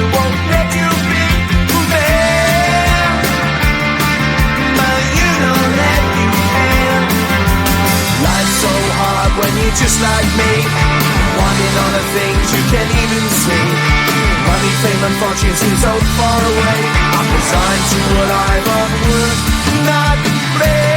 won't let you be man, but you know that you can. Life's so hard when you're just like me, wanting all the things you can't even see. Money, fame and fortune seem so far away. I'm resigned to what I've unworked, not play.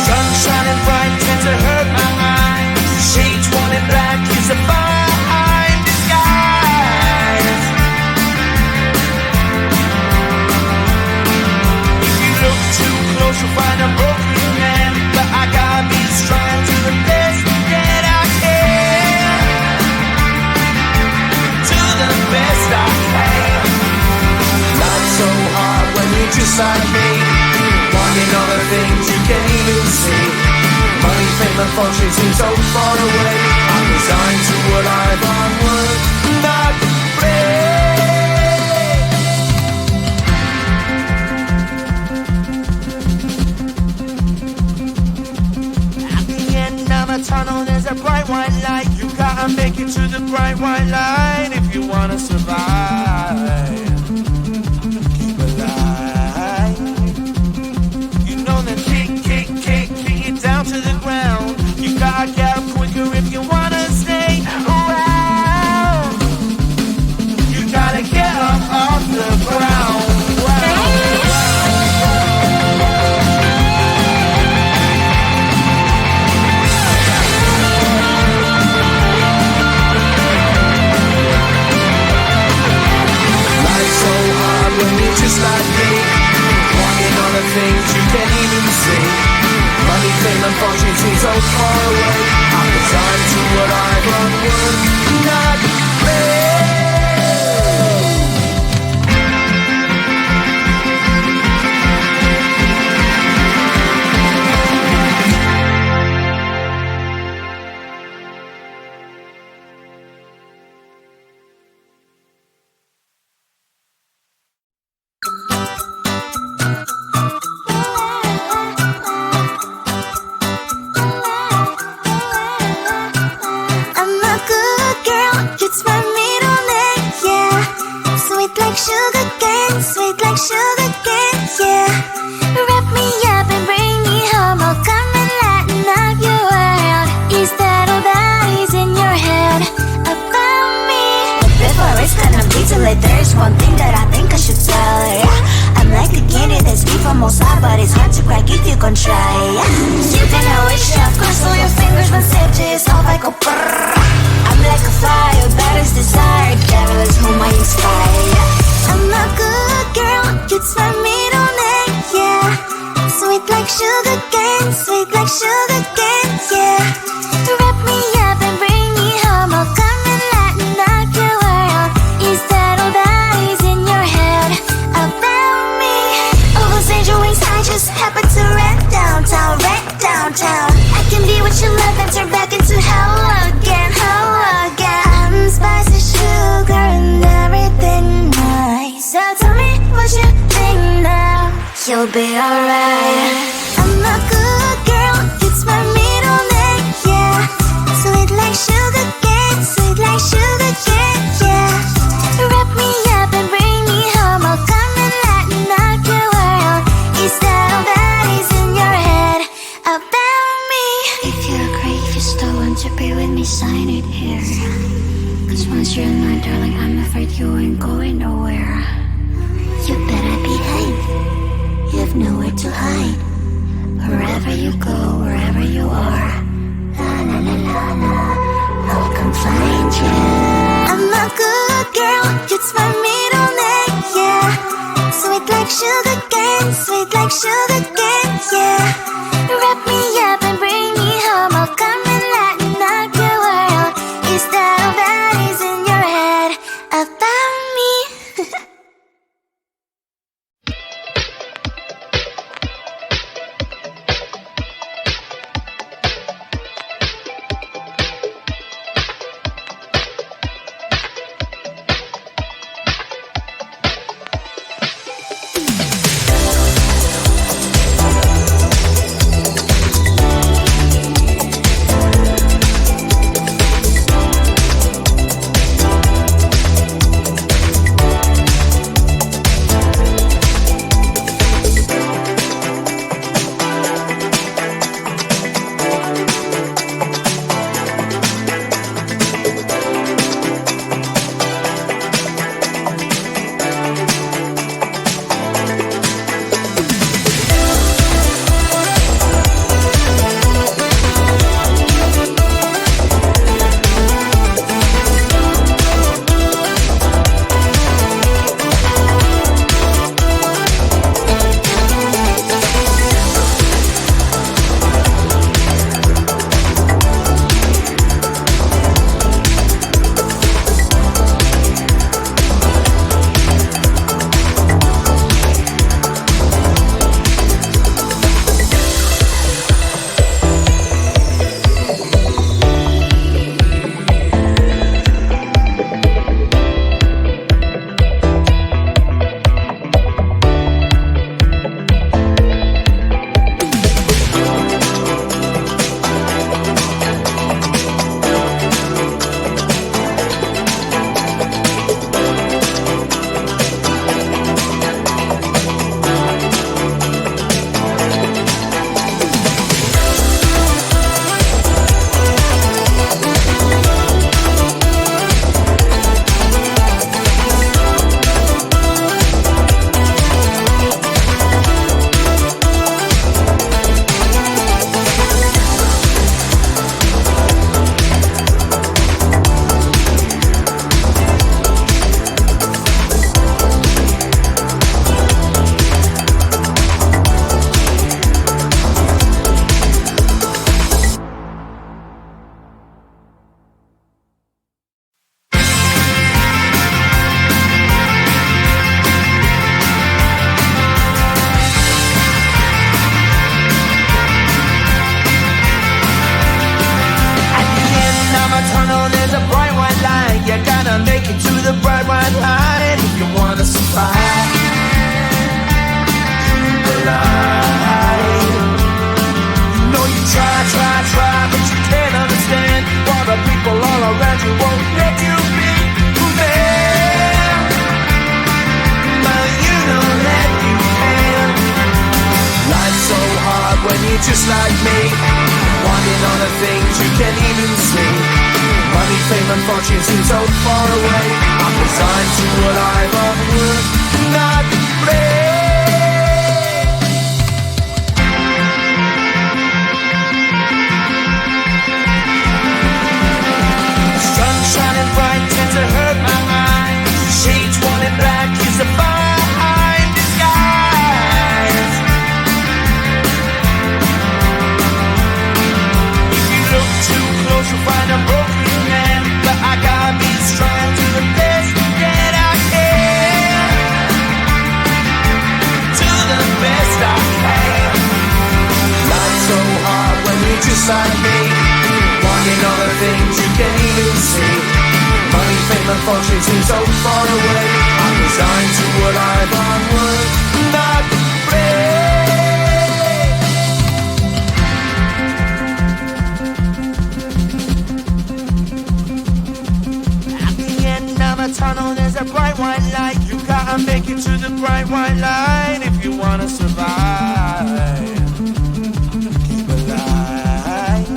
Sun shining bright tends to hurt my mind. Shades worn in black is a fine disguise. If you look too close you'll find a broken man, but I gotta be strong to the best that I can. To the best I can. Life's so hard when you're just like me, wanting all the things you can't even see. Money, fame and fortune seem so far away. I'm resigned to what I've unworked, not play. At the end of a tunnel there's a bright white light. You gotta make it to the bright white light if you wanna survive. Keep alive. You know the kick it down to the ground. You gotta get up quicker if you wanna stay around. You gotta get up off the ground. Life's so hard when you're just like me, wanting all the things you can't even see. Money, fame and fortune seem so far away. I'm resigned to what I've unworked, not play. There's one thing that I think I should tell ya. I'm like a candy that's sweet from outside, but it's hard to crack if you can try. You can always shove, cross all your fingers when safety is off. I go brrrr. I'm like a fire, that is desire. Devil is whom I inspire. I'm a good girl, it's my middle name, yeah. Sweet like sugar cane, sweet like sugar cane, yeah. Wrap me up and bring me home. I'll come and lighten up your world. Is that all that is in your head about me? Overstand your wings, I just happen to rent downtown, I can be what you love and turn back into hell again, I'm spicy sugar and everything nice. So tell me what you think now. You'll be alright. I'm a good girl, it's my middle name, yeah. Sweet like sugar cane, sweet like sugar cane, yeah. Wrap me up and bring me home. I'll come and lighten up your world. Is that all that is in your head about me? If you agree, if you still want to be with me, sign it here. Cause once you're in my darling, I'm afraid you ain't going nowhere. You better behave, you have nowhere to hide. Wherever you go, wherever you are, la la la la la, I'll come find you. I'm a good girl, it's my middle name, yeah. Sweet like sugar cane, sweet like sugar cane, yeah. Wrap me up and bring me home. I'll come and lighten up your world. Is that all that is in your head about me? white line if you wanna survive. Keep alive. You know you try, but you can't understand why the people all around you won't let you be who they are. But you know that you can. Life's so hard when you're just like me, wanting all the things you can't even see. Money, fame, and fortune seem so far away. I'm resigned to what I've unworked, not play. Sun shining bright tends to hurt my eyes. Shades worn in black is a fine disguise. If you look too close, you'll find a broken man. But I gotta be strong to the best that I can. To the best I can. Life's so hard when you're just like me, wanting all the things you can't even see. Money, fame, and fortune seem so far away. I'm resigned to what I've unworked, not At the end of a tunnel, there's a bright white light. You gotta make it to the bright white light if you wanna survive. Keep alive.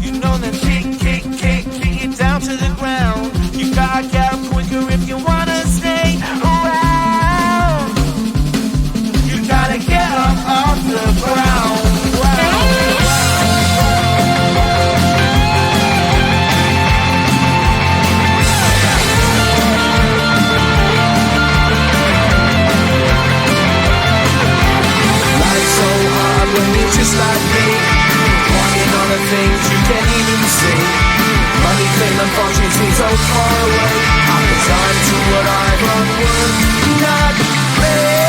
You know that kick it down to the ground. You gotta get up quicker if you wanna stay around. You gotta get up off the ground. Life's so hard when you're just like me, wanting all the things you can't even see. Money, fame, and fortune seem so far away. I'm resigned to what I've unworked, not play.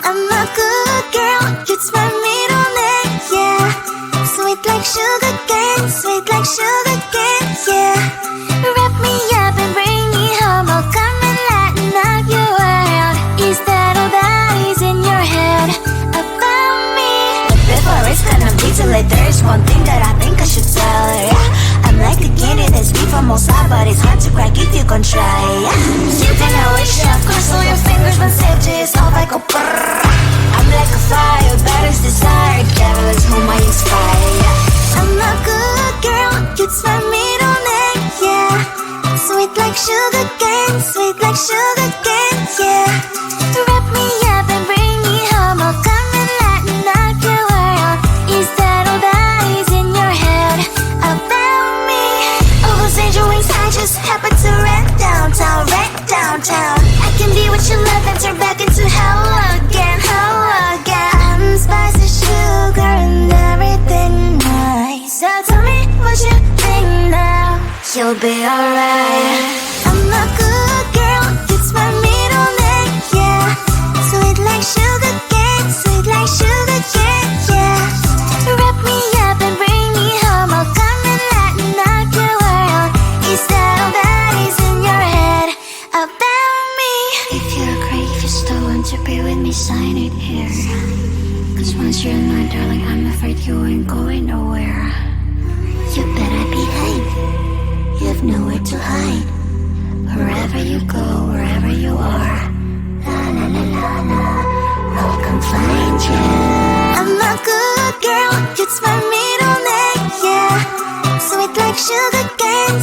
I'm a good girl, it's my middle name, yeah. Sweet like sugar cane, yeah. Wrap me up and bring me home, I'll come and lighten up your world. Is that all that is in your head about me? But before it's gonna be too late, there's one thing that I think I should tell her, yeah. I'm like a candy that's sweet from outside, but it's hard to crack if you gon' try, yeah. You think I wish you have crossed all your fingers when safety is off, I go brrrr. I'm like a fire, battles desire, devil is whom I inspire, yeah. I'm a good girl, it's my middle name, yeah. Sweet like sugar cane, yeah. Wrap me up and bring me home, I'll come and lighten up your world. Is that all that is in your head about me? Almost angel wings, I just happen to rent downtown. I can be what you love and turn back into hell again. I'm spicy sugar and everything nice. So tell me what you think now, you'll be alright. I'm a good girl, it's my middle name, yeah. Sweet like sugar cane, yeah. Wrap me up and bring me home, I'll come and lighten up your world. Is that all that is in your head about me? If you're great, if you still want to be with me, sign it here. Cause once you're mine, darling, I'm afraid you ain't going nowhere. You better behave, you have nowhere to hide. Wherever you go, wherever you are, la la la la la, I'll come find you. I'm a good girl, it's my middle name, yeah. Sweet like sugar cane,